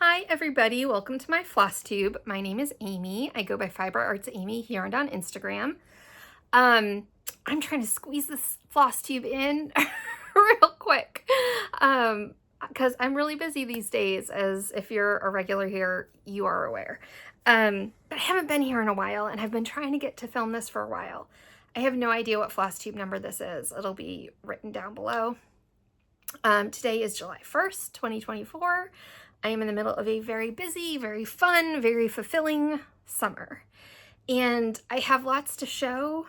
Hi everybody, welcome to my Flosstube. My name is Amy. I go by Fiber Arts Amy here and on Instagram. I'm trying to squeeze this Flosstube in real quick because I'm really busy these days, as if you're a regular here, you are aware. But I haven't been here in a while and I've been trying to get to film this for a while. I have no idea what Flosstube number this is. It'll be written down below. Today is July 1st, 2024. I am in the middle of a very busy, very fun, very fulfilling summer. And I have lots to show.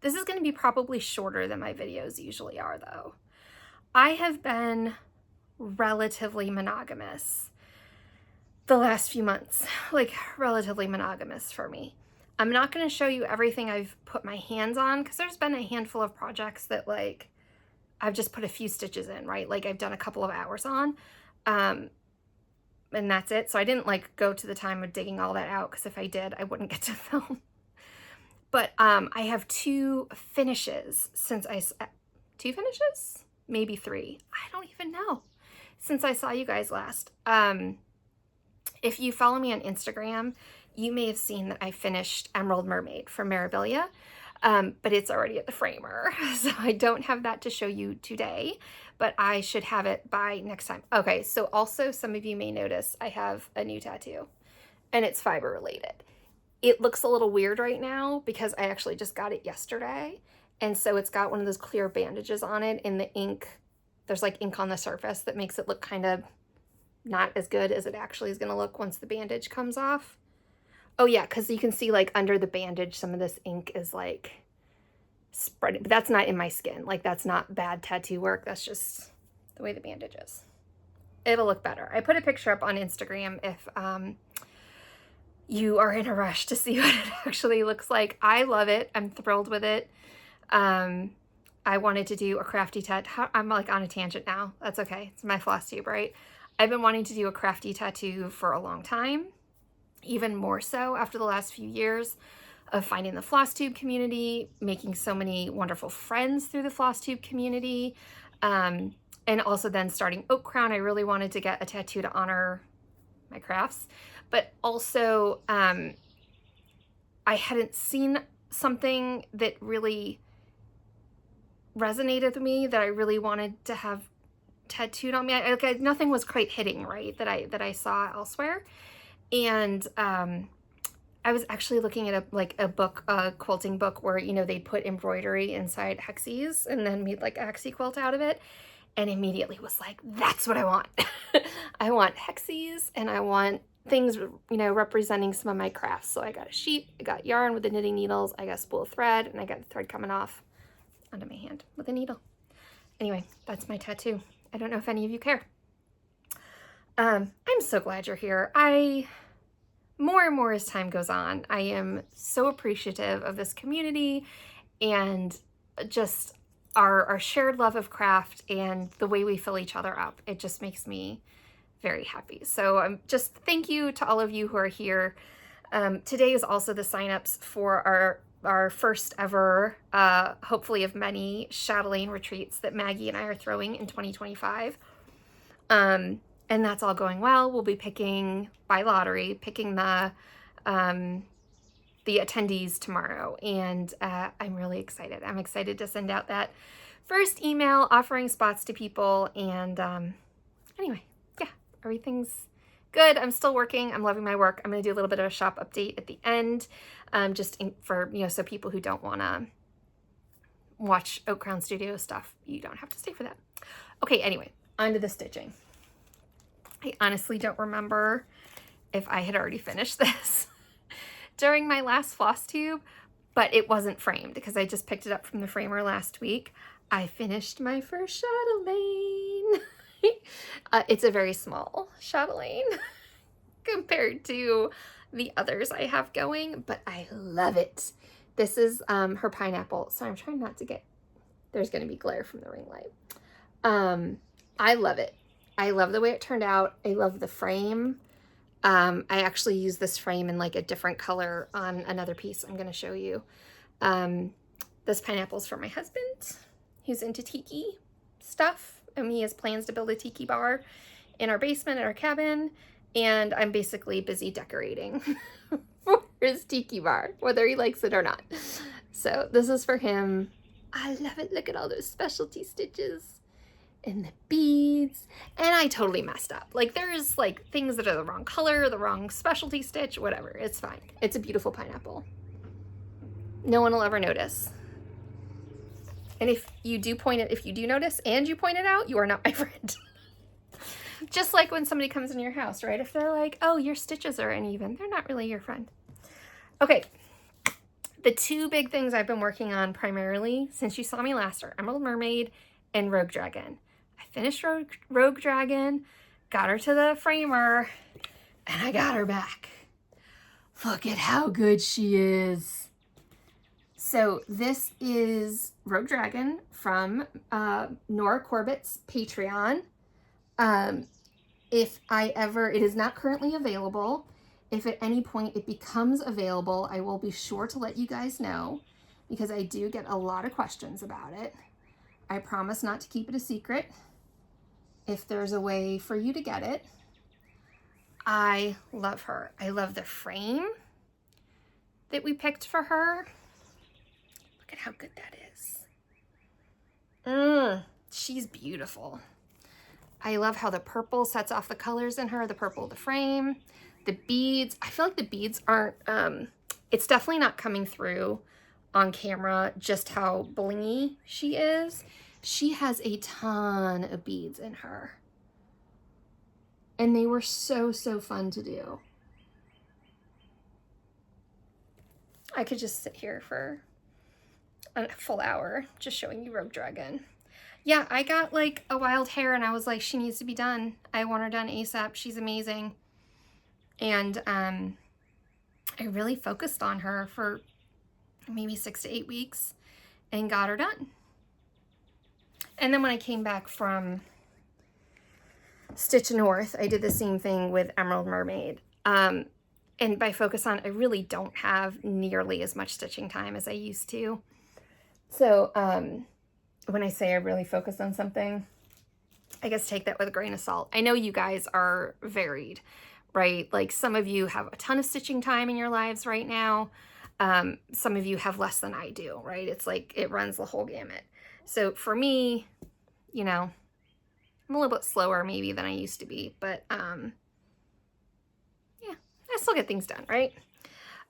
This is going to be probably shorter than my videos usually are, though. I have been relatively monogamous the last few months, like relatively monogamous for me. I'm not going to show you everything I've put my hands on because there's been a handful of projects that like I've just put a few stitches in, right? Like I've done a couple of hours on. And that's it. So I didn't like go to the time of digging all that out because if I did, I wouldn't get to film. But I have two finishes since two finishes? Maybe three. I don't even know. Since I saw you guys last. If you follow me on Instagram, you may have seen that I finished Emerald Mermaid from Mirabilia. But it's already at the framer, so I don't have that to show you today, but I should have it by next time. Okay, so also some of you may notice I have a new tattoo, and it's fiber related. It looks a little weird right now because I actually just got it yesterday, and so it's got one of those clear bandages on it, and the ink, there's like ink on the surface that makes it look kind of not as good as it actually is going to look once the bandage comes off. Oh yeah, because you can see like under the bandage, some of this ink is like spreading, but that's not in my skin. Like that's not bad tattoo work. That's just the way the bandage is. It'll look better. I put a picture up on Instagram if you are in a rush to see what it actually looks like. I love it. I'm thrilled with it. I wanted to do a crafty tattoo. I'm like on a tangent now. That's okay. It's my Flosstube, right? I've been wanting to do a crafty tattoo for a long time. Even more so after the last few years of finding the Flosstube community, making so many wonderful friends through the Flosstube community, and also then starting Oak Crown. I really wanted to get a tattoo to honor my crafts, but also I hadn't seen something that really resonated with me that I really wanted to have tattooed on me. Nothing was quite hitting, right, that I saw elsewhere. And I was actually looking at a quilting book where, you know, they'd put embroidery inside hexies and then made like a hexie quilt out of it. And immediately was like, that's what I want. I want hexies and I want things, you know, representing some of my crafts. So I got a sheet, I got yarn with the knitting needles, I got a spool of thread, and I got the thread coming off onto my hand with a needle. Anyway, that's my tattoo. I don't know if any of you care. I'm so glad you're here. More and more as time goes on, I am so appreciative of this community and just our shared love of craft and the way we fill each other up. It just makes me very happy. So just thank you to all of you who are here. Today is also the signups for our first ever, hopefully of many, chatelaine retreats that Maggie and I are throwing in 2025. And that's all going well. We'll be picking by lottery, picking the attendees tomorrow. And I'm really excited. I'm excited to send out that first email offering spots to people. And anyway, yeah, everything's good. I'm still working. I'm loving my work. I'm going to do a little bit of a shop update at the end, for, you know, so people who don't want to watch Oak Crown Studio stuff, you don't have to stay for that. Okay, anyway, on to the stitching. I honestly don't remember if I had already finished this during my last Flosstube, but it wasn't framed because I just picked it up from the framer last week. I finished my first chatelaine. It's a very small chatelaine compared to the others I have going, but I love it. This is her pineapple, so I'm trying not to get, there's going to be glare from the ring light. I love it. I love the way it turned out. I love the frame. I actually used this frame in like a different color on another piece I'm going to show you. This pineapple's for my husband. He's into tiki stuff, and he has plans to build a tiki bar in our basement at our cabin. and I'm basically busy decorating for his tiki bar, whether he likes it or not. So this is for him. I love it. Look at all those specialty stitches and the beads. And I totally messed up. Like, there's like things that are the wrong color, the wrong specialty stitch, whatever. It's fine. It's a beautiful pineapple. No one will ever notice. And if you do notice and you point it out, you are not my friend. Just like when somebody comes in your house, right? If they're like, oh, your stitches are uneven, they're not really your friend. Okay. The two big things I've been working on primarily since you saw me last are Emerald Mermaid and Rogue Dragon. I finished Rogue Dragon, got her to the framer, and I got her back. Look at how good she is. So this is Rogue Dragon from Nora Corbett's Patreon. It is not currently available. If at any point it becomes available, I will be sure to let you guys know, because I do get a lot of questions about it. I promise not to keep it a secret if there's a way for you to get it. I love her. I love the frame that we picked for her. Look at how good that is. She's beautiful. I love how the purple sets off the colors in her, the purple of the frame. The beads, I feel like the beads aren't, it's definitely not coming through on camera just how blingy she is. She has a ton of beads in her. And they were so, so fun to do. I could just sit here for a full hour just showing you Rogue Dragon. Yeah, I got like a wild hair and I was like, she needs to be done. I want her done ASAP. She's amazing. And I really focused on her for maybe 6 to 8 weeks and got her done. And then when I came back from Stitch North, I did the same thing with Emerald Mermaid. And by focus on, I really don't have nearly as much stitching time as I used to. So when I say I really focus on something, I guess take that with a grain of salt. I know you guys are varied, right? Like some of you have a ton of stitching time in your lives right now. Some of you have less than I do, right? It's like it runs the whole gamut. So for me, you know, I'm a little bit slower maybe than I used to be, but yeah, I still get things done, right?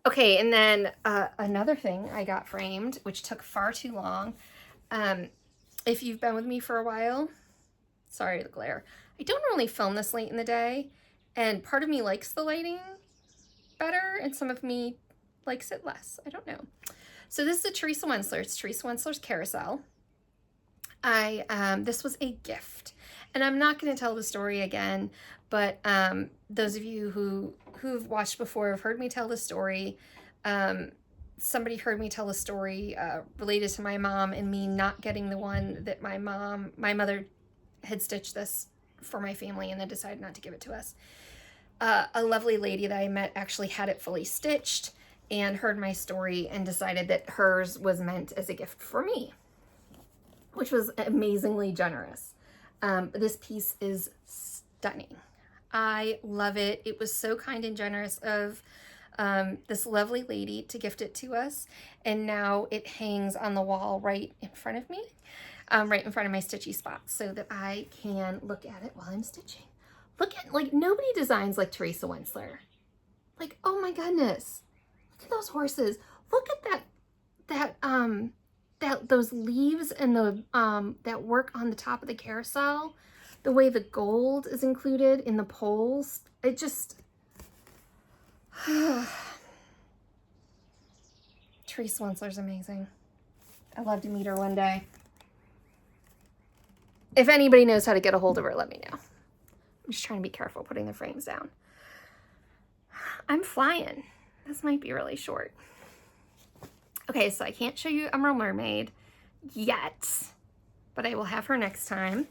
Okay, and then another thing I got framed, which took far too long. If you've been with me for a while, sorry the glare. I don't normally film this late in the day, and part of me likes the lighting better, and some of me likes it less. I don't know. So this is a Teresa Wensler. It's Teresa Wensler's Carousel. This was a gift, and I'm not going to tell the story again, but those of you who've watched before have heard me tell the story. Somebody heard me tell a story related to my mom and me not getting the one that my mother had stitched this for my family and then decided not to give it to us. A lovely lady that I met actually had it fully stitched and heard my story and decided that hers was meant as a gift for me, which was amazingly generous. This piece is stunning. I love it. It was so kind and generous of this lovely lady to gift it to us, and now it hangs on the wall right in front of me, right in front of my stitchy spot, so that I can look at it while I'm stitching. Look at, like, nobody designs like Teresa Wensler. Like, oh my goodness, look at those horses. Look at those leaves and the that work on the top of the carousel, the way the gold is included in the poles. It just Teresa Wensler's amazing. I'd love to meet her one day. If anybody knows how to get a hold of her, let me know. I'm just trying to be careful putting the frames down. I'm flying. This might be really short. Okay, so I can't show you Emerald Mermaid yet, but I will have her next time.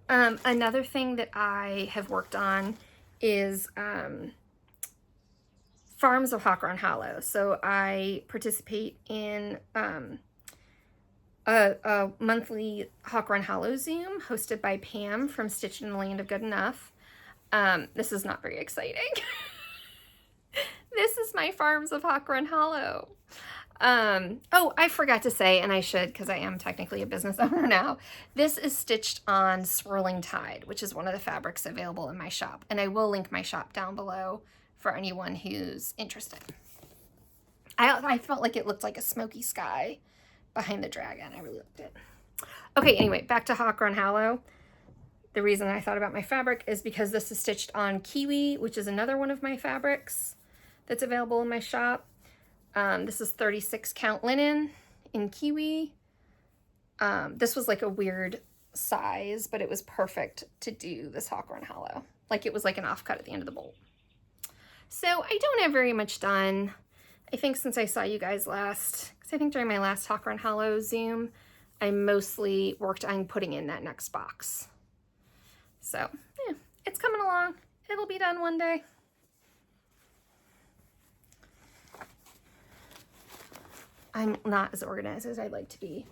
Another thing that I have worked on is Farms of Haw Run Hollow. So I participate in a monthly Haw Run Hollow Zoom hosted by Pam from Stitch in the Land of Good Enough. This is not very exciting. This is my Farms of Haw Run Hollow. Oh, I forgot to say, and I should because I am technically a business owner now, this is stitched on Swirling Tide, which is one of the fabrics available in my shop. And I will link my shop down below for anyone who's interested. I felt like it looked like a smoky sky behind the dragon. I really liked it. Okay, anyway, back to Haw Run Hollow. The reason I thought about my fabric is because this is stitched on Kiwi, which is another one of my fabrics that's available in my shop. This is 36 count linen in Kiwi. This was like a weird size, but it was perfect to do this Haw Run Hollow. Like it was like an offcut at the end of the bolt. So I don't have very much done. I think since I saw you guys last, because I think during my last Haw Run Hollow Zoom, I mostly worked on putting in that next box. So yeah, it's coming along. It'll be done one day. I'm not as organized as I'd like to be.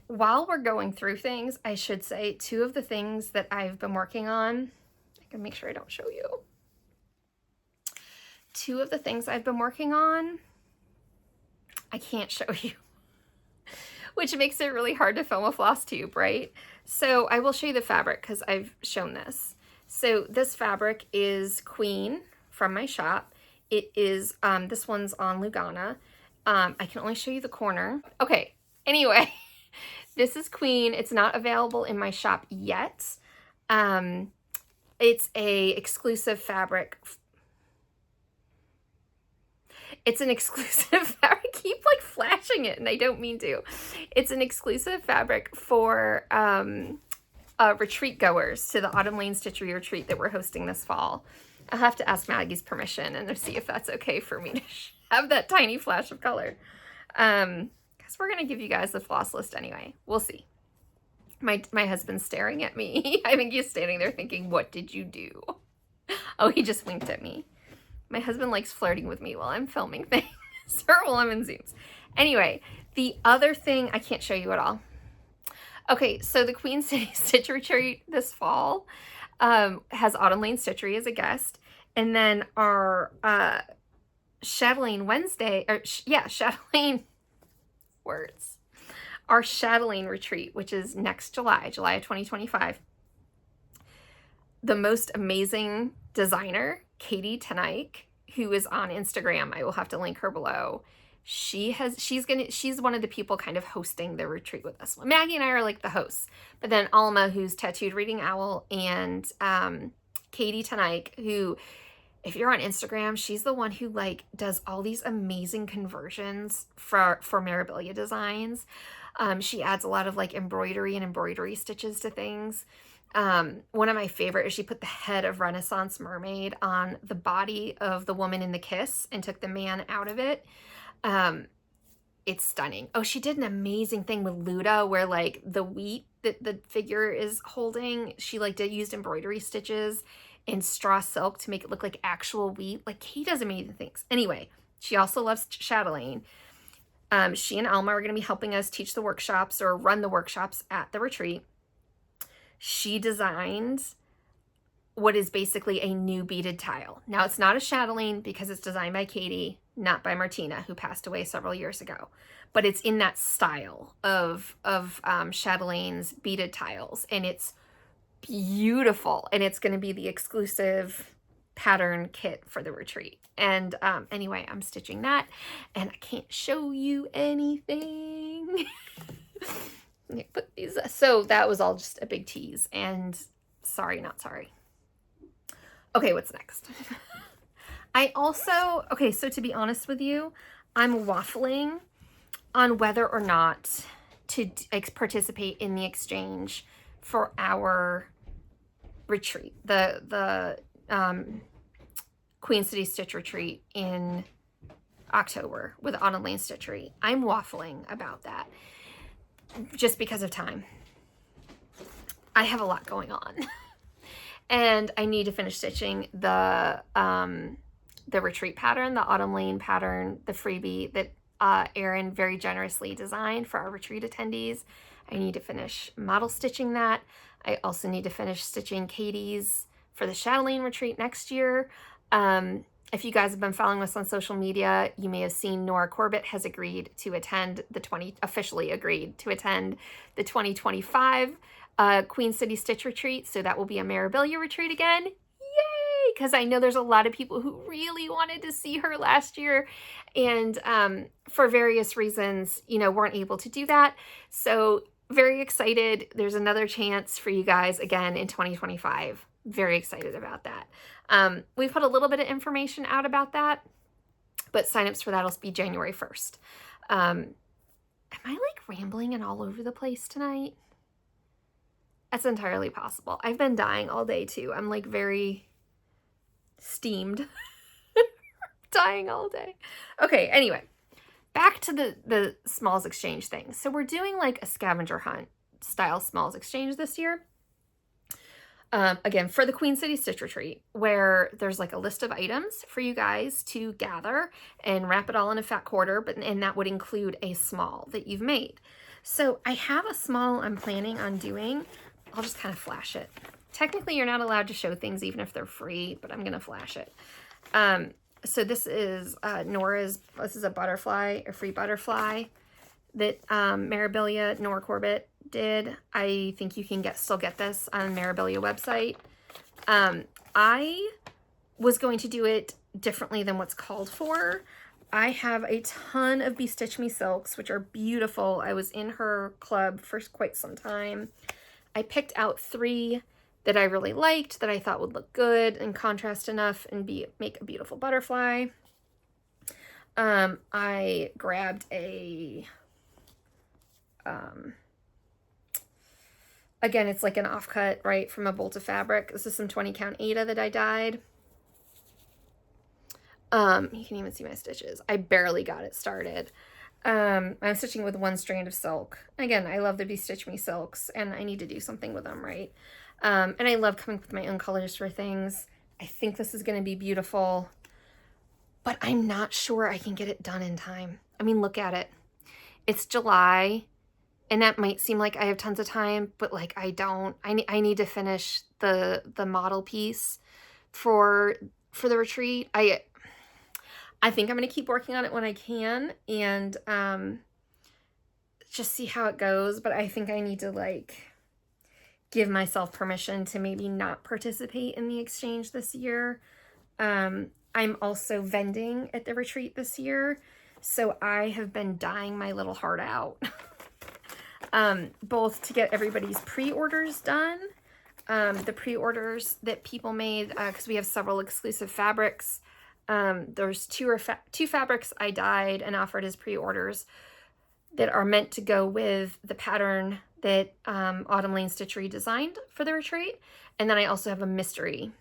While we're going through things, I should say 2 of the things that I've been working on, I can make sure I don't show you. 2 of the things I've been working on, I can't show you, which makes it really hard to film a Flosstube, right? So I will show you the fabric because I've shown this. So this fabric is Queen from my shop. It is, this one's on Lugana. I can only show you the corner. Okay, anyway, this is Queen. It's not available in my shop yet. It's a exclusive fabric. It's an exclusive fabric. I keep like flashing it and I don't mean to. It's an exclusive fabric for retreat goers to the Autumn Lane Stitchery retreat that we're hosting this fall. I'll have to ask Maggie's permission and see if that's okay for me to have that tiny flash of color. Because we're going to give you guys the floss list anyway. We'll see. My husband's staring at me. I think he's standing there thinking, what did you do? Oh, he just winked at me. My husband likes flirting with me while I'm filming things or while I'm in Zooms. Anyway, the other thing, I can't show you at all. Okay, so the Queen City Stitch Retreat this fall has Autumn Lane Stitchery as a guest. And then our Chatelaine Wednesday, or Chatelaine words. Our Chatelaine retreat, which is next July of 2025. The most amazing designer, Katie Tenike, who is on Instagram, I will have to link her below. She's one of the people kind of hosting the retreat with us. Maggie and I are like the hosts, but then Alma, who's Tattooed Reading Owl, and Katie Tenike, who, if you're on Instagram, she's the one who like does all these amazing conversions for Mirabilia designs. She adds a lot of like embroidery stitches to things. One of my favorite is she put the head of Renaissance Mermaid on the body of the woman in The Kiss and took the man out of it. It's stunning. Oh, she did an amazing thing with Luda where like the wheat that the figure is holding, she like used embroidery stitches in straw silk to make it look like actual wheat. Like, he does amazing things. Anyway, she also loves Chatelaine. She and Alma are going to be helping us teach the workshops or run the workshops at the retreat. She designed what is basically a new beaded tile. Now, it's not a chatelaine because it's designed by Katie, not by Martina, who passed away several years ago. But it's in that style of chatelaine's beaded tiles. And it's beautiful. And it's going to be the exclusive pattern kit for the retreat. And anyway, I'm stitching that. And I can't show you anything. Put these, so that was all just a big tease. And sorry, not sorry. Okay, what's next? I also, okay, so to be honest with you, I'm waffling on whether or not to participate in the exchange for our retreat, the Queen City Stitch Retreat in October with Autumn Lane Stitchery. I'm waffling about that just because of time. I have a lot going on. And I need to finish stitching the retreat pattern, the Autumn Lane pattern, the freebie that Erin very generously designed for our retreat attendees. I need to finish model stitching that. I also need to finish stitching Katie's for the Chatelaine retreat next year. If you guys have been following us on social media, you may have seen Nora Corbett has agreed to attend officially agreed to attend the 2025 Queen City Stitch Retreat. So that will be a Mirabilia retreat again. Yay! Because I know there's a lot of people who really wanted to see her last year and for various reasons, you know, weren't able to do that. So very excited. There's another chance for you guys again in 2025. Very excited about that. We've put a little bit of information out about that, but signups for that will be January 1st. Am I like rambling and all over the place tonight? That's entirely possible. I've been dying all day too. I'm like very steamed. Dying all day. Okay, anyway, back to the smalls exchange thing. So we're doing like a scavenger hunt style smalls exchange this year. Again, for the Queen City Stitch Retreat, where there's like a list of items for you guys to gather and wrap it all in a fat quarter, and that would include a small that you've made. So I have a small I'm planning on doing. I'll just kind of flash it. Technically, you're not allowed to show things even if they're free, but I'm going to flash it. So this is this is a butterfly, a free butterfly that Mirabilia Nora Corbett did. I think you can still get this on the Mirabilia website. I was going to do it differently than what's called for. I have a ton of Be Stitch Me silks, which are beautiful. I was in her club for quite some time. I picked out 3 that I really liked, that I thought would look good and contrast enough and make a beautiful butterfly. I grabbed a again, it's like an offcut, right, from a bolt of fabric. This is some 20 count Aida that I dyed. You can even see my stitches. I barely got it started. I'm stitching with 1 strand of silk. Again, I love the Be Stitch Me silks, and I need to do something with them, right? And I love coming up with my own colors for things. I think this is going to be beautiful, but I'm not sure I can get it done in time. I mean, look at it. It's July. And that might seem like I have tons of time, but like I don't. I need to finish the model piece for the retreat. I think I'm going to keep working on it when I can and just see how it goes. But I think I need to like give myself permission to maybe not participate in the exchange this year. I'm also vending at the retreat this year, so I have been dying my little heart out. Both to get everybody's pre-orders done, the pre-orders that people made, because we have several exclusive fabrics. There's two fabrics I dyed and offered as pre-orders that are meant to go with the pattern that Autumn Lane Stitchery designed for the retreat. And then I also have a mystery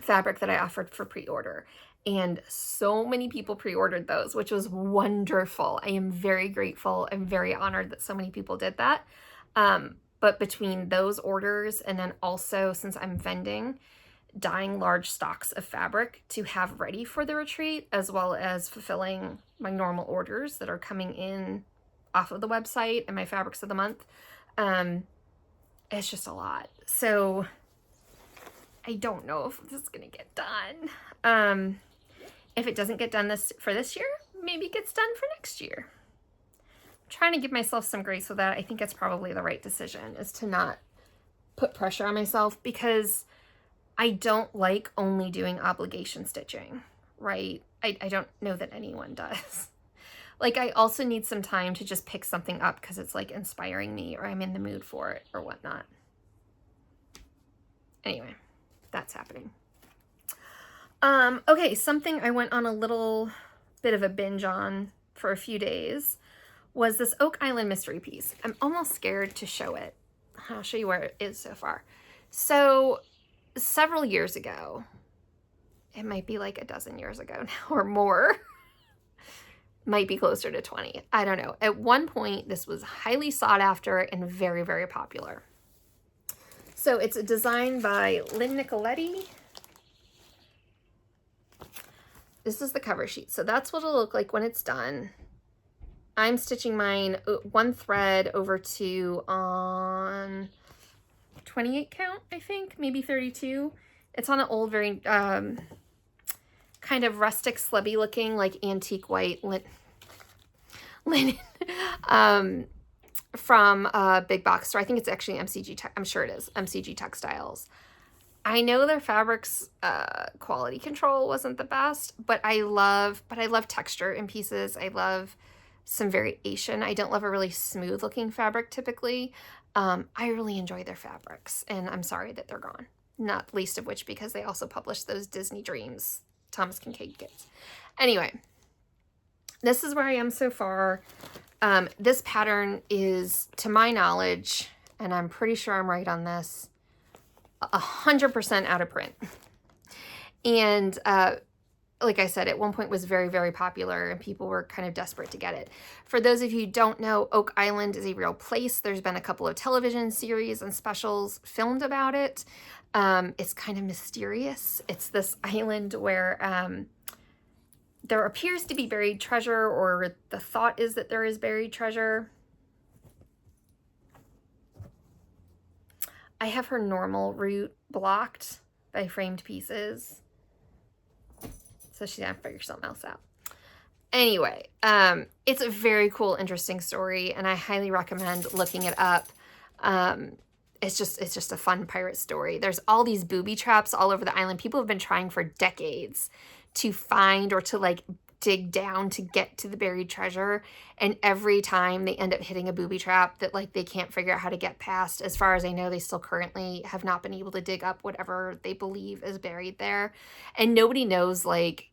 fabric that I offered for pre-order. And so many people pre-ordered those, which was wonderful. I am very grateful and very honored that so many people did that. But between those orders and then also, since I'm vending, dyeing large stocks of fabric to have ready for the retreat, as well as fulfilling my normal orders that are coming in off of the website and my fabrics of the month, it's just a lot. So I don't know if this is going to get done. If it doesn't get done for this year, maybe it gets done for next year. I'm trying to give myself some grace with that. I think it's probably the right decision, is to not put pressure on myself, because I don't like only doing obligation stitching, right? I don't know that anyone does. Like, I also need some time to just pick something up because it's like inspiring me or I'm in the mood for it or whatnot. Anyway, that's happening. Okay, something I went on a little bit of a binge on for a few days was this Oak Island mystery piece. I'm almost scared to show it. I'll show you where it is so far. So several years ago, it might be like a dozen years ago now or more, might be closer to 20. I don't know. At one point, this was highly sought after and very, very popular. So it's a design by Lynn Nicoletti. This is the cover sheet. So that's what it'll look like when it's done. I'm stitching mine 1 thread over 2 on 28 count, I think, maybe 32. It's on an old, very kind of rustic, slubby looking, like antique white linen from a big box store. I think it's actually MCG, I'm sure it is, MCG Textiles. I know their fabrics quality control wasn't the best, but I love texture in pieces. I love some variation. I don't love a really smooth looking fabric typically. I really enjoy their fabrics, and I'm sorry that they're gone. Not least of which because they also published those Disney Dreams Thomas Kincaid kits. Anyway, this is where I am so far. This pattern is, to my knowledge, and I'm pretty sure I'm right on this, 100% out of print. And like I said, at one point was very, very popular and people were kind of desperate to get it. For those of you who don't know, Oak Island is a real place. There's been a couple of television series and specials filmed about it. It's kind of mysterious. It's this island where there appears to be buried treasure, or the thought is that there is buried treasure. I have her normal route blocked by framed pieces, so she's gonna figure something else out. Anyway, it's a very cool, interesting story, and I highly recommend looking it up. It's just a fun pirate story. There's all these booby traps all over the island. People have been trying for decades to find or to like dig down to get to the buried treasure, and every time they end up hitting a booby trap that like they can't figure out how to get past. As far as I know, they still currently have not been able to dig up whatever they believe is buried there, and nobody knows like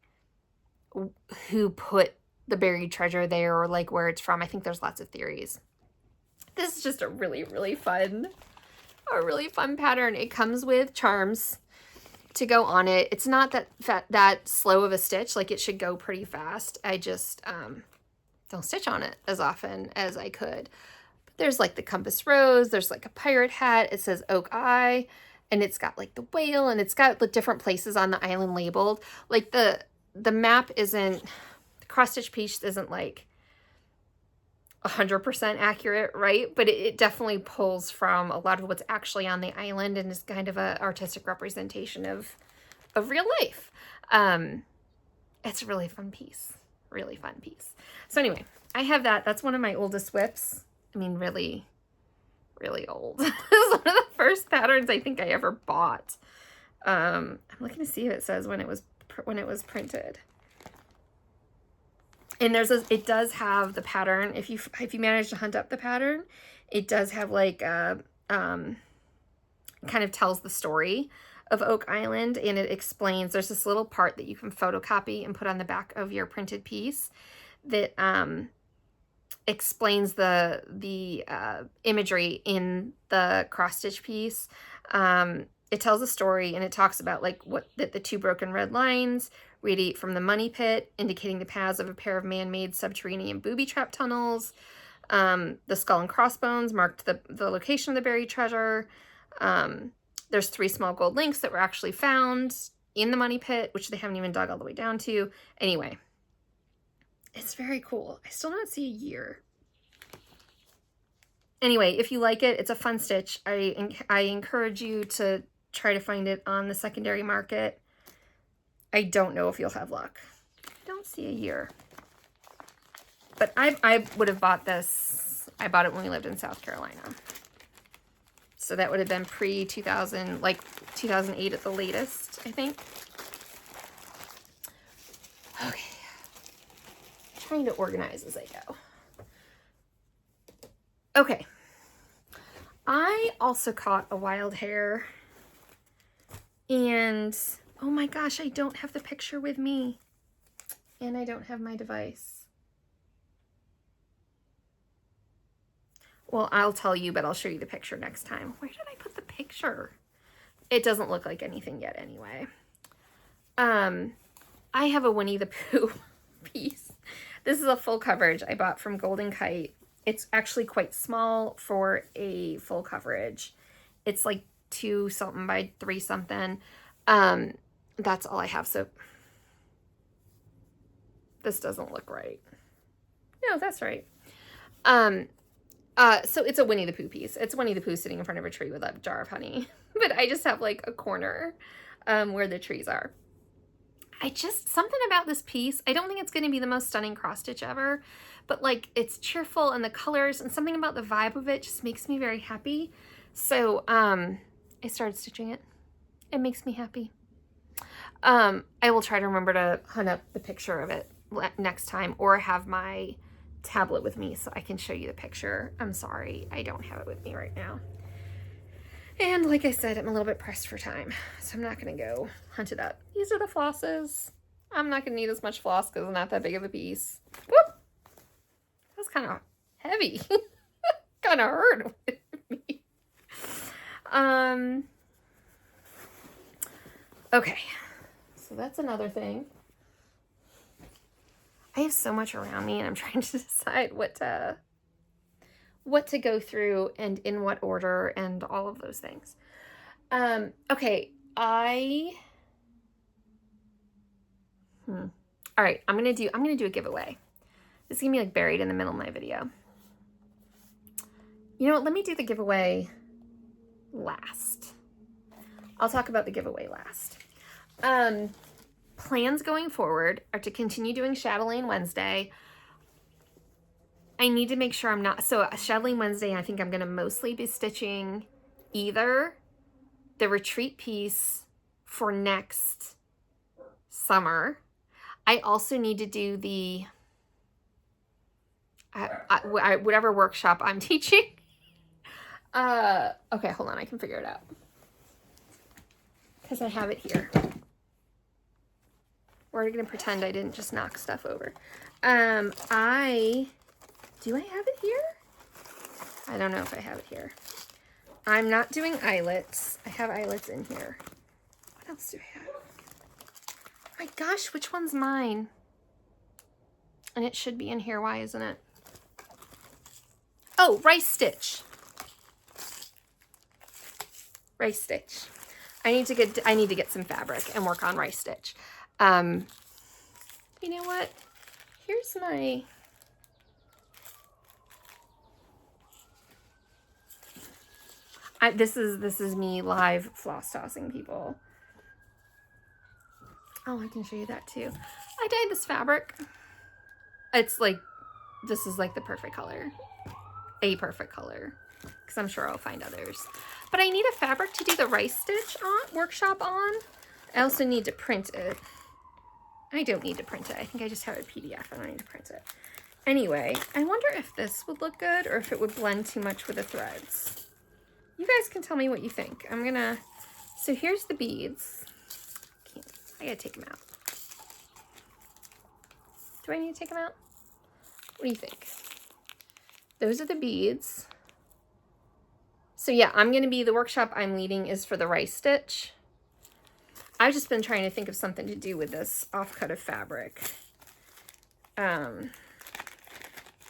who put the buried treasure there or like where it's from. I think there's lots of theories. This is just a really, really fun pattern. It comes with charms to go on it. It's not that slow of a stitch. Like, it should go pretty fast. I just don't stitch on it as often as I could. But there's like the compass rose. There's like a pirate hat. It says Oak Eye, and it's got like the whale, and it's got the different places on the island labeled. Like the map isn't, the cross stitch piece isn't like 100% accurate, right? But it definitely pulls from a lot of what's actually on the island and is kind of an artistic representation of real life. It's a really fun piece. Really fun piece. So anyway, I have that. That's one of my oldest whips. I mean, really, really old. This is one of the first patterns I think I ever bought. I'm looking to see if it says when it was printed. And it does have the pattern. If you manage to hunt up the pattern, it does have like kind of tells the story of Oak Island, and it explains. There's this little part that you can photocopy and put on the back of your printed piece that explains the imagery in the cross stitch piece. It tells a story, and it talks about like that the two broken red lines radiate from the money pit, indicating the paths of a pair of man-made subterranean booby trap tunnels. The skull and crossbones marked the location of the buried treasure. There's 3 small gold links that were actually found in the money pit, which they haven't even dug all the way down to. Anyway, it's very cool. I still don't see a year. Anyway, if you like it, it's a fun stitch. I encourage you to try to find it on the secondary market. I don't know if you'll have luck. I don't see a year. But I would have bought this. I bought it when we lived in South Carolina. So that would have been pre-2000, like 2008 at the latest, I think. Okay. Trying to organize as I go. Okay. I also caught a wild hare. And oh my gosh, I don't have the picture with me. And I don't have my device. Well, I'll tell you, but I'll show you the picture next time. Where did I put the picture? It doesn't look like anything yet anyway. I have a Winnie the Pooh piece. This is a full coverage I bought from Golden Kite. It's actually quite small for a full coverage. It's like 2 something by 3 something. That's all I have. So this doesn't look right. No, that's right. So it's a Winnie the Pooh piece. It's Winnie the Pooh sitting in front of a tree with a jar of honey. But I just have like a corner where the trees are. Something about this piece, I don't think it's going to be the most stunning cross stitch ever, but like it's cheerful and the colors and something about the vibe of it just makes me very happy. So I started stitching it. It makes me happy. I will try to remember to hunt up the picture of it next time, or have my tablet with me so I can show you the picture. I'm sorry, I don't have it with me right now. And like I said, I'm a little bit pressed for time, so I'm not going to go hunt it up. These are the flosses. I'm not going to need as much floss because it's not that big of a piece. Whoop! That's kind of heavy. Kind of hurt me. Okay, so that's another thing. I have so much around me and I'm trying to decide what to go through and in what order and all of those things. Okay, all right, I'm gonna do a giveaway. This is gonna be like buried in the middle of my video. You know what, let me do the giveaway last. I'll talk about the giveaway last. Plans going forward are to continue doing Chatelaine Wednesday. I need to make sure I'm not, so Chatelaine Wednesday, I think I'm going to mostly be stitching either the retreat piece for next summer. I also need to do the, whatever workshop I'm teaching. Okay, hold on, I can figure it out. Because I have it here. We're going to pretend I didn't just knock stuff over. Do I have it here? I don't know if I have it here. I'm not doing eyelets. I have eyelets in here. What else do I have? Oh my gosh, which one's mine? And it should be in here. Why isn't it? Oh, rice stitch. Rice stitch. I need to get some fabric and work on rice stitch. You know what? Here's my... This is me live floss tossing, people. Oh, I can show you that too. I dyed this fabric. It's like, this is like the perfect color. A perfect color. Because I'm sure I'll find others. But I need a fabric to do the rice stitch workshop on. I also need to print it. I don't need to print it. I think I just have a PDF. I don't need to print it. Anyway, I wonder if this would look good or if it would blend too much with the threads. You guys can tell me what you think. So here's the beads. I gotta take them out. Do I need to take them out? What do you think? Those are the beads. So yeah, the workshop I'm leading is for the rice stitch. I've just been trying to think of something to do with this offcut of fabric.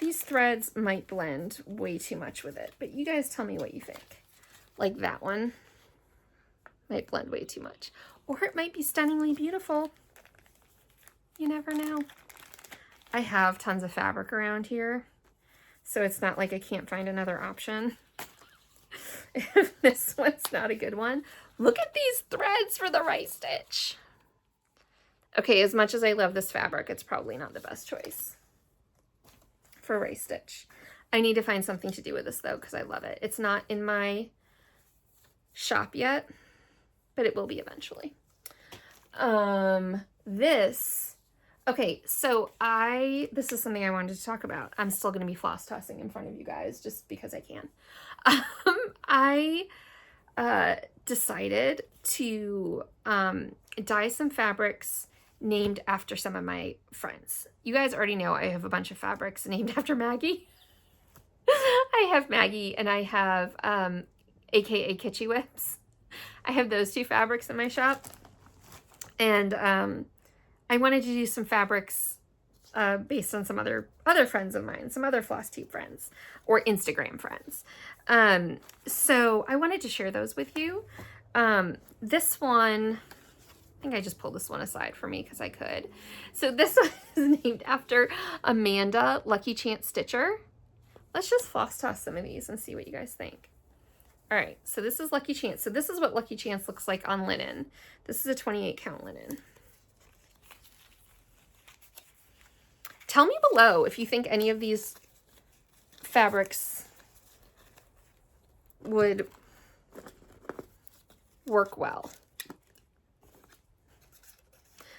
These threads might blend way too much with it, but you guys tell me what you think. Like that one might blend way too much. Or it might be stunningly beautiful. You never know. I have tons of fabric around here, so it's not like I can't find another option. If this one's not a good one, look at these threads for the rice stitch. Okay, as much as I love this fabric, it's probably not the best choice for rice stitch. I need to find something to do with this though, because I love it. It's not in my shop yet, but it will be eventually. Okay, so this is something I wanted to talk about. I'm still going to be floss tossing in front of you guys just because I can. I decided to dye some fabrics named after some of my friends. You guys already know I have a bunch of fabrics named after Maggie. I have Maggie and I have aka Kitschy Whips. I have those two fabrics in my shop. And I wanted to do some fabrics based on some other friends of mine, some other Flosstube friends or Instagram friends. So I wanted to share those with you. This one, I think I just pulled this one aside for me because I could. So this one is named after Amanda Lucky Chance Stitcher. Let's just floss toss some of these and see what you guys think. All right, so this is Lucky Chance. So this is what Lucky Chance looks like on linen. This is a 28 count linen. Tell me below if you think any of these fabrics would work well.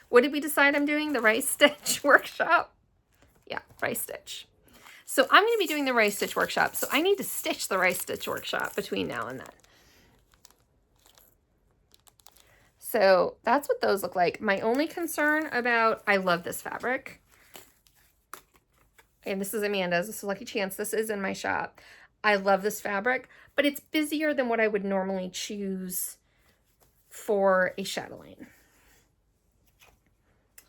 What did we decide I'm doing? The rice stitch workshop? Yeah, rice stitch. So I'm going to be doing the rice stitch workshop. So I need to stitch the rice stitch workshop between now and then. So that's what those look like. My only concern about, I love this fabric. And this is Amanda's. This is Lucky Chance. This is in my shop. I love this fabric, but it's busier than what I would normally choose for a chatelaine.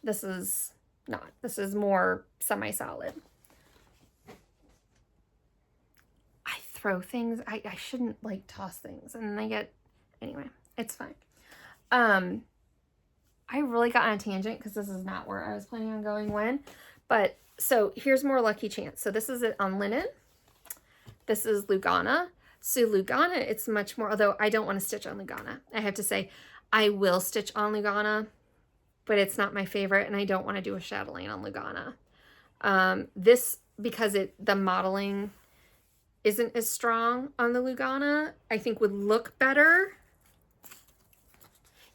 This is not. This is more semi-solid. I throw things. I shouldn't like toss things and then I get, anyway, it's fine. I really got on a tangent because this is not where I was planning on going when, but so here's more Lucky Chance. So this is it on linen. This is Lugana. So Lugana, it's much more, although I don't want to stitch on Lugana. I have to say, I will stitch on Lugana, but it's not my favorite, and I don't want to do a chatelaine on Lugana. This, because the modeling isn't as strong on the Lugana, I think would look better.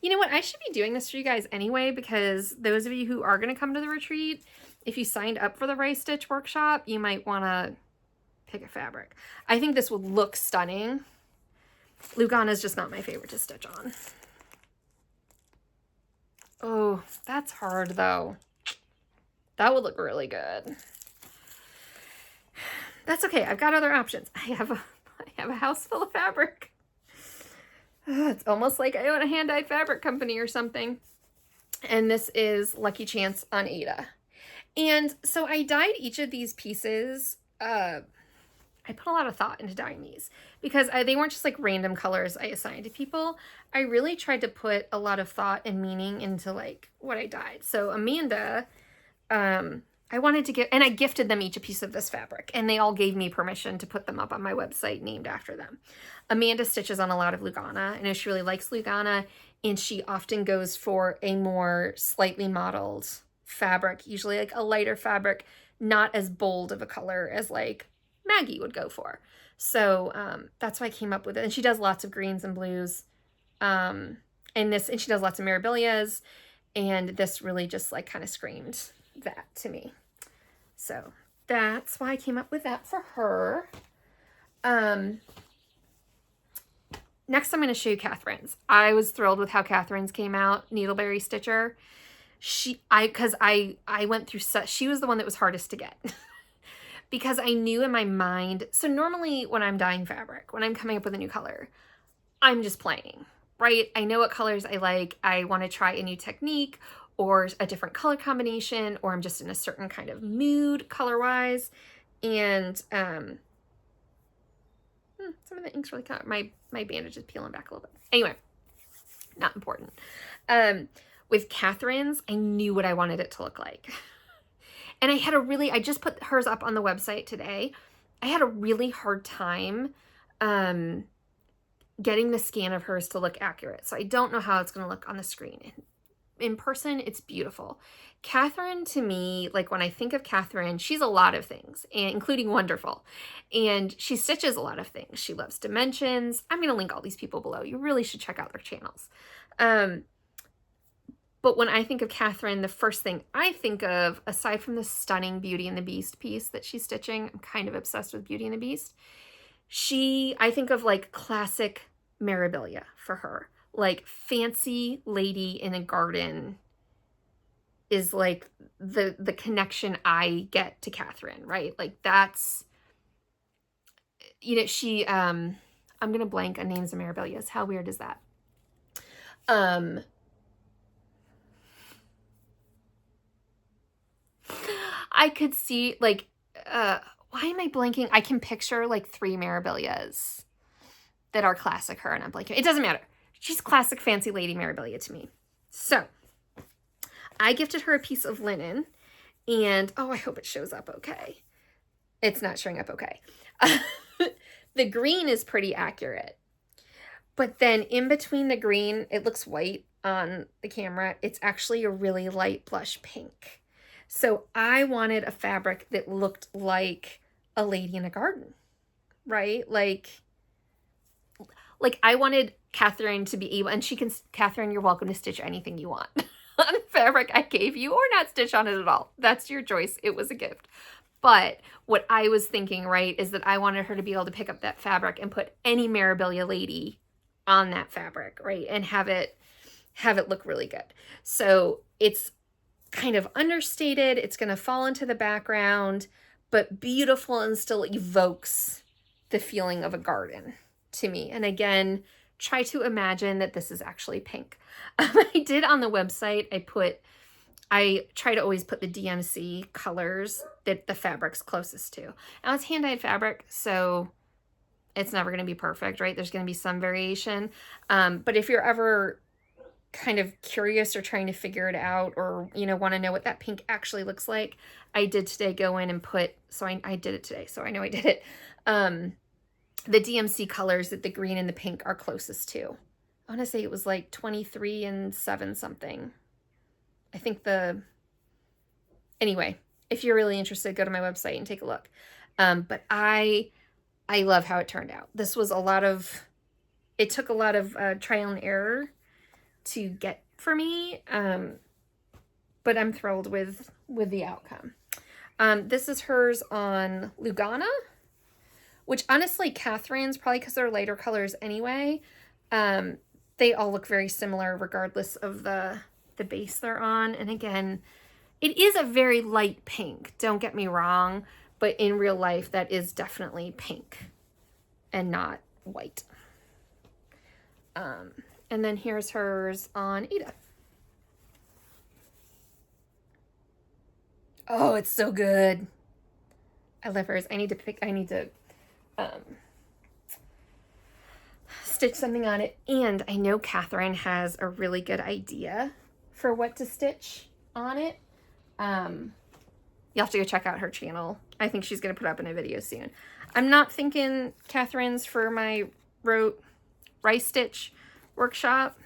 You know what? I should be doing this for you guys anyway, because those of you who are going to come to the retreat, if you signed up for the rice stitch workshop, you might want to pick a fabric. I think this would look stunning. Lugana is just not my favorite to stitch on. Oh, that's hard though. That would look really good. That's okay. I've got other options. I have a house full of fabric. It's almost like I own a hand-dyed fabric company or something. And this is Lucky Chance on Ada. And so I dyed each of these pieces. I put a lot of thought into dyeing these because they weren't just like random colors I assigned to people. I really tried to put a lot of thought and meaning into like what I dyed. So Amanda, I wanted to give, and I gifted them each a piece of this fabric, and they all gave me permission to put them up on my website named after them. Amanda stitches on a lot of Lugana. I know she really likes Lugana, and she often goes for a more slightly modeled fabric, usually like a lighter fabric, not as bold of a color as like Maggie would go for. So that's why I came up with it. And she does lots of greens and blues. And she does lots of Mirabilias, and this really just like kind of screamed that to me. So that's why I came up with that for her. Next I'm going to show you Catherine's. I was thrilled with how Catherine's came out, Needleberry Stitcher. Because I went through such, she was the one that was hardest to get. Because I knew in my mind, so normally when I'm dyeing fabric, when I'm coming up with a new color, I'm just playing, right? I know what colors I like. I want to try a new technique or a different color combination, or I'm just in a certain kind of mood color-wise. And some of the ink's really kind of, my bandage is peeling back a little bit. Anyway, not important. With Catherine's, I knew what I wanted it to look like. And I just put hers up on the website today. I had a really hard time getting the scan of hers to look accurate. So I don't know how it's going to look on the screen. In person, it's beautiful. Catherine, to me, like when I think of Catherine, she's a lot of things, including wonderful. And she stitches a lot of things. She loves dimensions. I'm going to link all these people below. You really should check out their channels. But when I think of Catherine, the first thing I think of, aside from the stunning Beauty and the Beast piece that she's stitching, I'm kind of obsessed with Beauty and the Beast. I think of like classic Mirabilia for her. Like fancy lady in a garden is like the connection I get to Catherine, right? Like that's, you know, I'm going to blank on names of Mirabilias. How weird is that? I could see like, why am I blanking? I can picture like 3 Mirabilias that are classic her, and I'm blanking. It doesn't matter. She's classic fancy lady Mirabilia to me. So I gifted her a piece of linen, and oh, I hope it shows up okay. It's not showing up okay. The green is pretty accurate. But then in between the green, it looks white on the camera. It's actually a really light blush pink. So I wanted a fabric that looked like a lady in a garden, right? Like I wanted Catherine to be able, and Catherine, you're welcome to stitch anything you want on fabric I gave you, or not stitch on it at all. That's your choice. It was a gift. But what I was thinking, right, is that I wanted her to be able to pick up that fabric and put any Mirabilia lady on that fabric, right, and have it look really good. So it's kind of understated. It's going to fall into the background, but beautiful and still evokes the feeling of a garden to me. And again, try to imagine that this is actually pink. I did on the website, I try to always put the DMC colors that the fabric's closest to. Now it's hand-dyed fabric, so it's never going to be perfect, right? There's going to be some variation. But if you're ever kind of curious or trying to figure it out, or, you know, want to know what that pink actually looks like, I did today go in and put, so I did it today, so I know I did it. The DMC colors that the green and the pink are closest to. I want to say it was like 23 and 7 something. I think anyway, if you're really interested, go to my website and take a look. But I love how it turned out. This was it took a lot of trial and error to get for me, but I'm thrilled with the outcome. This is hers on Lugana, which honestly, Catherine's, probably because they're lighter colors anyway, they all look very similar regardless of the base they're on. And again, it is a very light pink, don't get me wrong, but in real life, that is definitely pink and not white. And then here's hers on Ada. Oh, it's so good. I love hers. I need to stitch something on it. And I know Catherine has a really good idea for what to stitch on it. You'll have to go check out her channel. I think she's going to put up in a video soon. I'm not thinking Catherine's for my rice stitch workshop,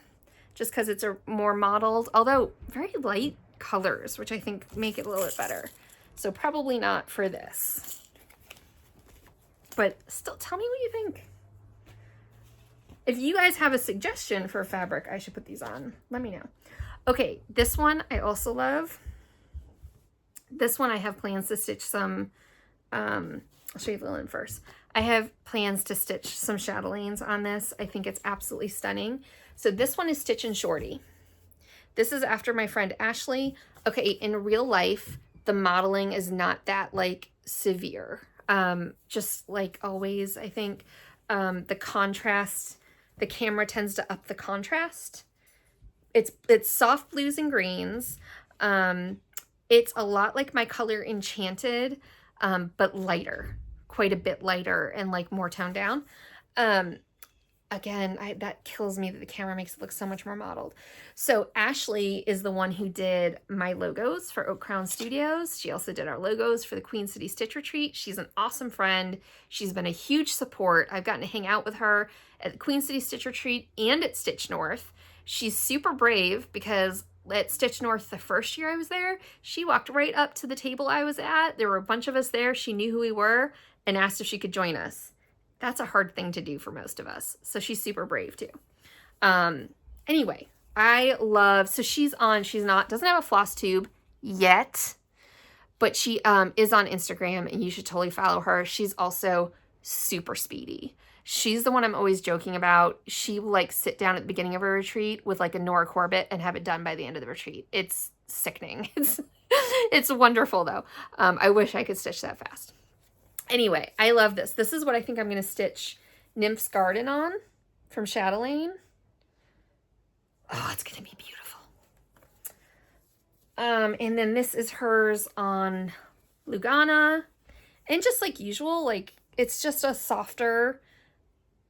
just because it's a more modeled, although very light colors, which I think make it a little bit better. So probably not for this. But still, tell me what you think. If you guys have a suggestion for a fabric I should put these on, let me know. Okay, this one I also love. This one I have plans to stitch some, I'll show you the linen first. I have plans to stitch some chatelaines on this. I think it's absolutely stunning. So this one is Stitch and Shorty. This is after my friend Ashley. Okay, in real life, the modeling is not that like severe. Just like always, I think the contrast, the camera tends to up the contrast. It's soft blues and greens. It's a lot like my color Enchanted, but lighter, quite a bit lighter and like more toned down. Again, that kills me that the camera makes it look so much more modeled. So Ashley is the one who did my logos for Oak Crown Studios. She also did our logos for the Queen City Stitch Retreat. She's an awesome friend. She's been a huge support. I've gotten to hang out with her at the Queen City Stitch Retreat and at Stitch North. She's super brave because at Stitch North, the first year I was there, she walked right up to the table I was at. There were a bunch of us there. She knew who we were and asked if she could join us. That's a hard thing to do for most of us. So she's super brave too. Anyway, I love, so doesn't have a Flosstube yet, but she is on Instagram and you should totally follow her. She's also super speedy. She's the one I'm always joking about. She will like sit down at the beginning of a retreat with like a Nora Corbett and have it done by the end of the retreat. It's sickening. It's wonderful though. I wish I could stitch that fast. Anyway, I love this. This is what I think I'm going to stitch Nymph's Garden on from Chatelaine. Oh, it's going to be beautiful. And then this is hers on Lugana. And just like usual, like it's just a softer,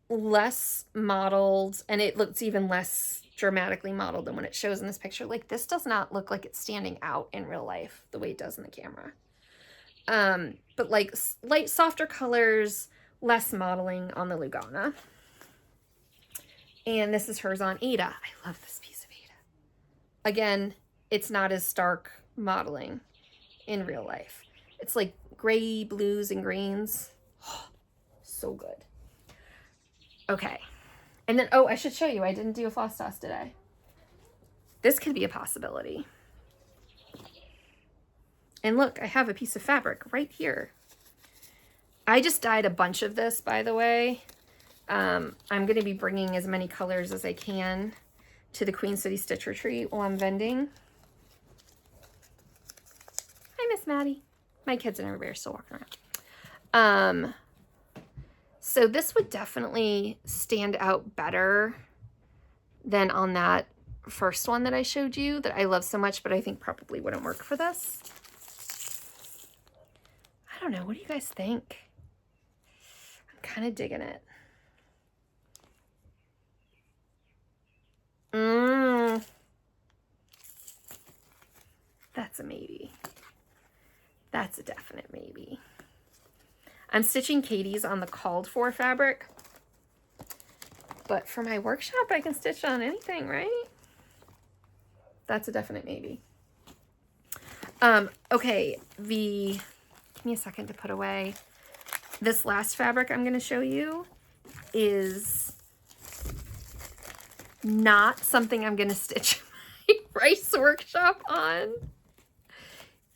less modeled, and it looks even less dramatically modeled than when it shows in this picture. Like this does not look like it's standing out in real life the way it does in the camera. But like light, softer colors, less modeling on the Lugana. And this is hers on Ada. I love this piece of Ada. Again, it's not as stark modeling in real life. It's like gray, blues, and greens. Oh, so good. Okay. And then, oh, I should show you. I didn't do a floss toss today. This could be a possibility. And look, I have a piece of fabric right here. I just dyed a bunch of this, by the way. I'm going to be bringing as many colors as I can to the Queen City Stitch Retreat while I'm vending. Hi, Miss Maddie. My kids and everybody are still walking around. So this would definitely stand out better than on that first one that I showed you that I love so much, but I think probably wouldn't work for this. I don't know. What do you guys think? I'm kind of digging it. That's a maybe. That's a definite maybe. I'm stitching Katie's on the called for fabric, but for my workshop, I can stitch on anything, right? That's a definite maybe. Okay, give me a second to put away. This last fabric I'm going to show you is not something I'm going to stitch my rice workshop on.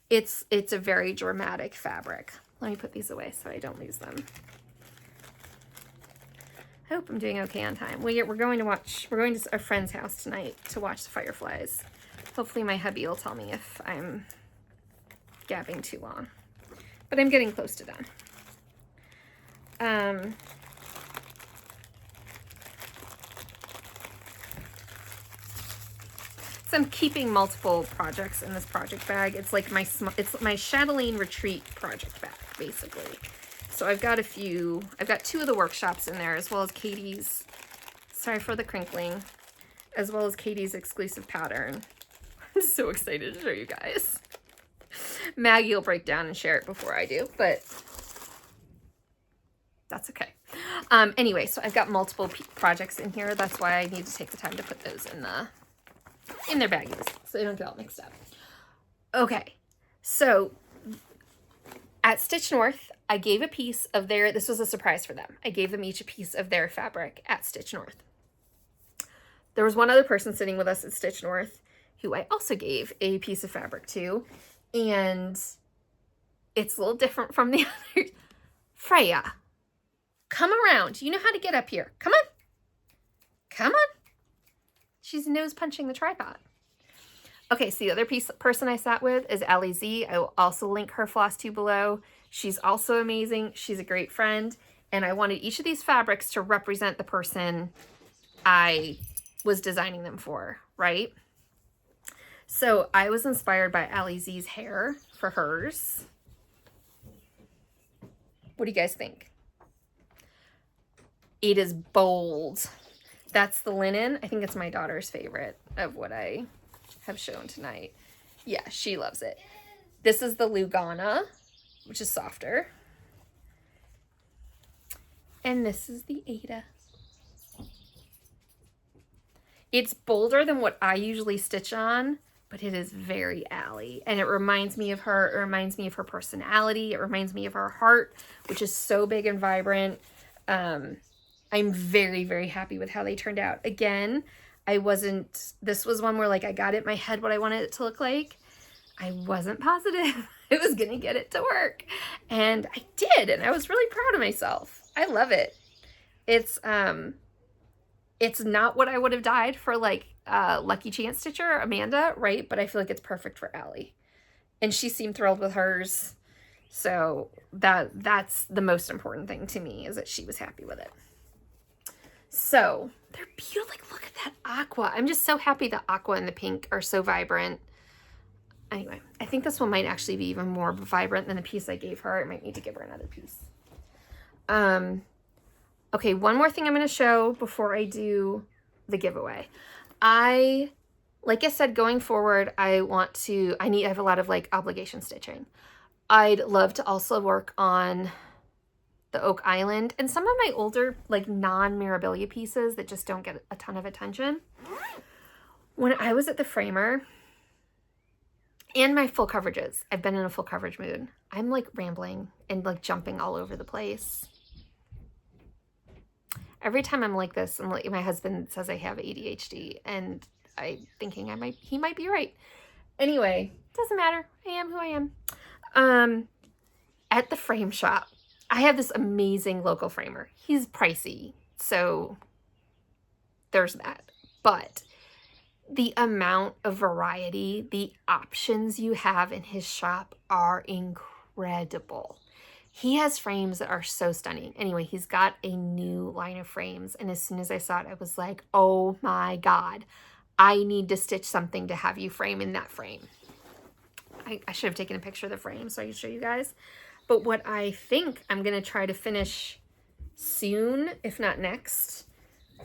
It's a very dramatic fabric. Let me put these away so I don't lose them. I hope I'm doing okay on time. We're going to a friend's house tonight to watch the fireflies. Hopefully my hubby will tell me if I'm gabbing too long. But I'm getting close to done. So I'm keeping multiple projects in this project bag. It's like it's my Chatelaine Retreat project bag, basically. So I've got two of the workshops in there, as well as Katie's, sorry for the crinkling, as well as Katie's exclusive pattern. I'm so excited to show you guys. Maggie will break down and share it before I do, but that's okay. Anyway, so I've got multiple projects in here. That's why I need to take the time to put those in their baggies so they don't get all mixed up. Okay, so at Stitch North, I gave a piece of this was a surprise for them. I gave them each a piece of their fabric at Stitch North. There was one other person sitting with us at Stitch North who I also gave a piece of fabric to, and it's a little different from the others. Freya, come around. You know how to get up here. Come on. Come on. She's nose punching the tripod. Okay, so the other person I sat with is Allie Z. I will also link her Flosstube below. She's also amazing. She's a great friend. And I wanted each of these fabrics to represent the person I was designing them for, right? So I was inspired by Allie Z's hair for hers. What do you guys think? It is bold. That's the linen. I think it's my daughter's favorite of what I have shown tonight. Yeah, she loves it. This is the Lugana, which is softer. And this is the Ada. It's bolder than what I usually stitch on, but it is very Allie. And it reminds me of her. It reminds me of her personality. It reminds me of her heart, which is so big and vibrant. I'm very, very happy with how they turned out. Again, this was one where like I got it in my head what I wanted it to look like. I wasn't positive I was going to get it to work. And I did, and I was really proud of myself. I love it. It's not what I would have dyed for like Lucky Chance Stitcher, Amanda, right? But I feel like it's perfect for Allie. And she seemed thrilled with hers. So that's the most important thing to me, is that she was happy with it. So they're beautiful. Like, look at that aqua. I'm just so happy the aqua and the pink are so vibrant. Anyway, I think this one might actually be even more vibrant than the piece I gave her. I might need to give her another piece. Okay, one more thing I'm going to show before I do the giveaway. Like I said, going forward, I have a lot of like obligation stitching. I'd love to also work on the Oak Island, and some of my older, like, non-Mirabilia pieces that just don't get a ton of attention. When I was at the Framer, and my full coverages, I've been in a full coverage mood. I'm, like, rambling and, like, jumping all over the place. Every time I'm like this, I'm like, my husband says I have ADHD, and I'm thinking he might be right. Anyway, doesn't matter. I am who I am. At the frame shop, I have this amazing local framer. He's pricey, so there's that. But the amount of variety, the options you have in his shop are incredible. He has frames that are so stunning. Anyway, he's got a new line of frames, and as soon as I saw it, I was like, oh my God, I need to stitch something to have you frame in that frame. I should have taken a picture of the frame so I could show you guys. But what I think I'm going to try to finish soon, if not next,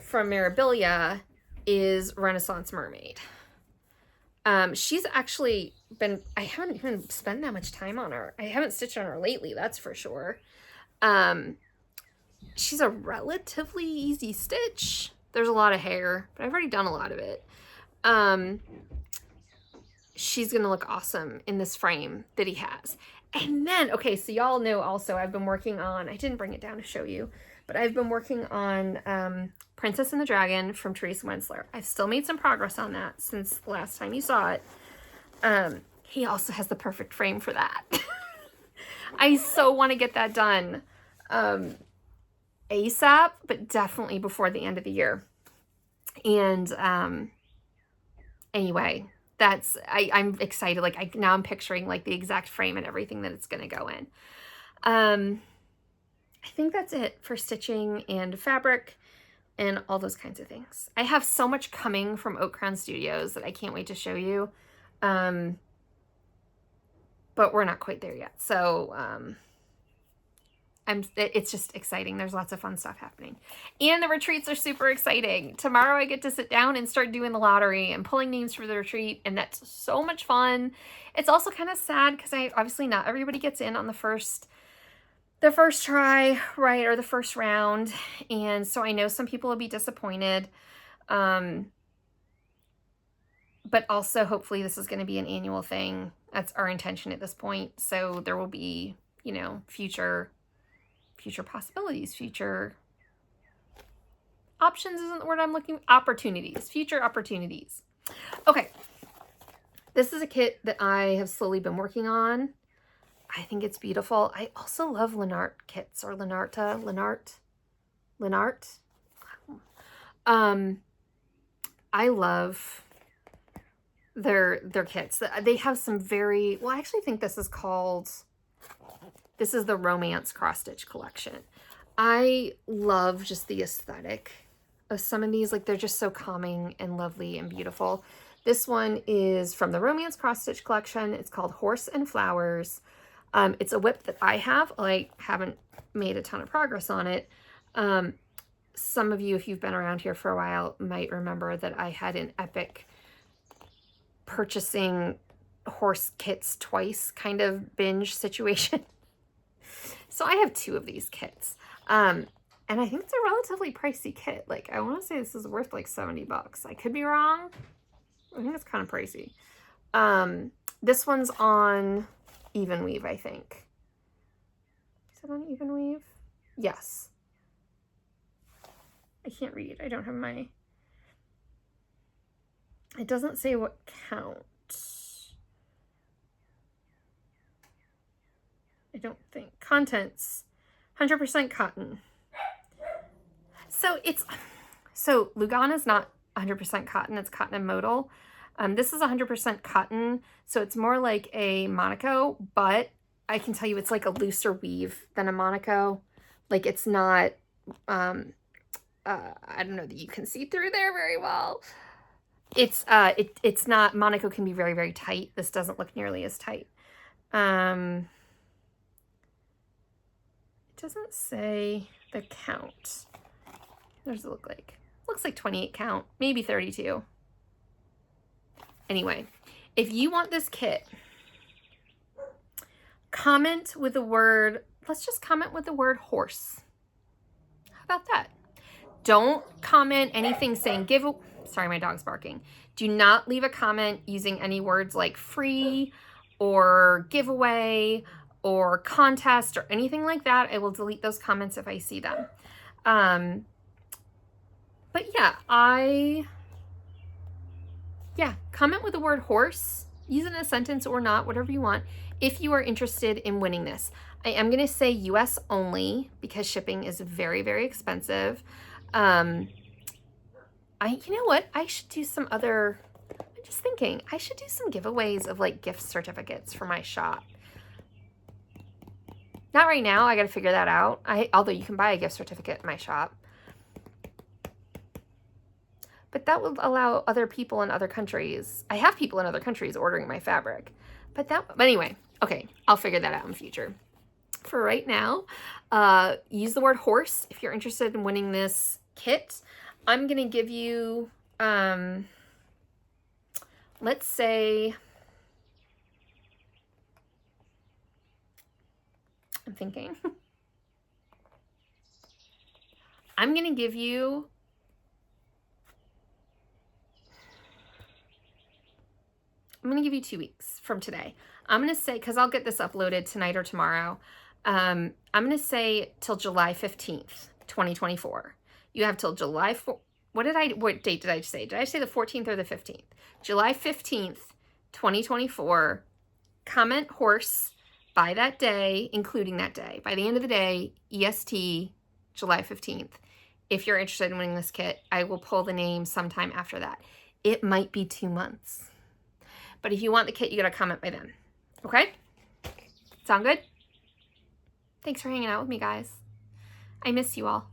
from Mirabilia is Renaissance Mermaid. She's actually been, I haven't even spent that much time on her. I haven't stitched on her lately, that's for sure. She's a relatively easy stitch. There's a lot of hair, but I've already done a lot of it. She's going to look awesome in this frame that he has. And then, okay, so y'all know also I've been working on, I didn't bring it down to show you, but I've been working on Princess and the Dragon from Teresa Wensler. I've still made some progress on that since the last time you saw it. He also has the perfect frame for that. I so want to get that done ASAP, but definitely before the end of the year. And anyway, I'm excited. Like now I'm picturing like the exact frame and everything that it's going to go in. I think that's it for stitching and fabric and all those kinds of things. I have so much coming from Oak Crown Studios that I can't wait to show you. But we're not quite there yet. So, it's just exciting. There's lots of fun stuff happening. And the retreats are super exciting. Tomorrow I get to sit down and start doing the lottery and pulling names for the retreat, and that's so much fun. It's also kind of sad because obviously not everybody gets in on the first try, right, or the first round. And so I know some people will be disappointed. But also hopefully this is going to be an annual thing. That's our intention at this point. So there will be, you know, future possibilities, future options isn't the word I'm looking, future opportunities. Okay. This is a kit that I have slowly been working on. I think it's beautiful. I also love Lennart kits, or Lennart. I love their kits. They have some very, well, I actually think this is the Romance Cross Stitch collection. I love just the aesthetic of some of these. Like, they're just so calming and lovely and beautiful. This one is from the Romance Cross Stitch collection. It's called Horse and Flowers. It's a whip that I have. I haven't made a ton of progress on it. Some of you, if you've been around here for a while, might remember that I had an epic purchasing horse kits twice kind of binge situation. So I have 2 of these kits. And I think it's a relatively pricey kit. Like, I want to say this is worth like $70. I could be wrong. I think it's kind of pricey. This one's on Even Weave, I think. Is it on Even Weave? Yes. I can't read. I don't have my... It doesn't say what count. I don't think. Contents. 100% cotton. So Lugana is not 100% cotton. It's cotton and modal. This is 100% cotton. So it's more like a Monaco, but I can tell you it's like a looser weave than a Monaco. Like, it's not, I don't know that you can see through there very well. It's not, Monaco can be very, very tight. This doesn't look nearly as tight. It doesn't say the count. What does it look like? It looks like 28 count, maybe 32. Anyway, if you want this kit, comment with the word let's just comment with the word horse. How about that? Don't comment anything saying sorry, my dog's barking. Do not leave a comment using any words like free or giveaway or contest or anything like that. I will delete those comments if I see them. But yeah, comment with the word horse. Use it in a sentence or not, whatever you want, if you are interested in winning this. I am going to say US only because shipping is very, very expensive. You know what? I should do some other, I'm just thinking, I should do some giveaways of like gift certificates for my shop. Not right now, I got to figure that out. Although you can buy a gift certificate in my shop. But that will allow other people in other countries. I have people in other countries ordering my fabric. But anyway, okay, I'll figure that out in the future. For right now, use the word horse if you're interested in winning this kit. I'm going to give you, let's say, I'm thinking. I'm going to give you I'm going to give you 2 weeks from today. I'm going to say, because I'll get this uploaded tonight or tomorrow, I'm going to say till July 15th, 2024. You have till July 4th. What date did I say? Did I say the 14th or the 15th? July 15th, 2024. Comment horse by that day, including that day. By the end of the day, EST, July 15th. If you're interested in winning this kit, I will pull the name sometime after that. It might be 2 months. But if you want the kit, you got to comment by then. Okay? Sound good? Thanks for hanging out with me, guys. I miss you all.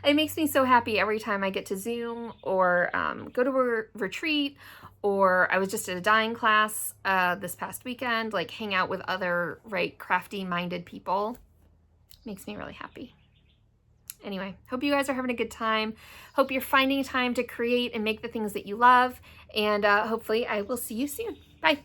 It makes me so happy every time I get to Zoom or go to a retreat, or I was just at a dyeing class this past weekend, like hang out with other, right, crafty-minded people. Makes me really happy. Anyway, hope you guys are having a good time. Hope you're finding time to create and make the things that you love. And hopefully I will see you soon. Bye.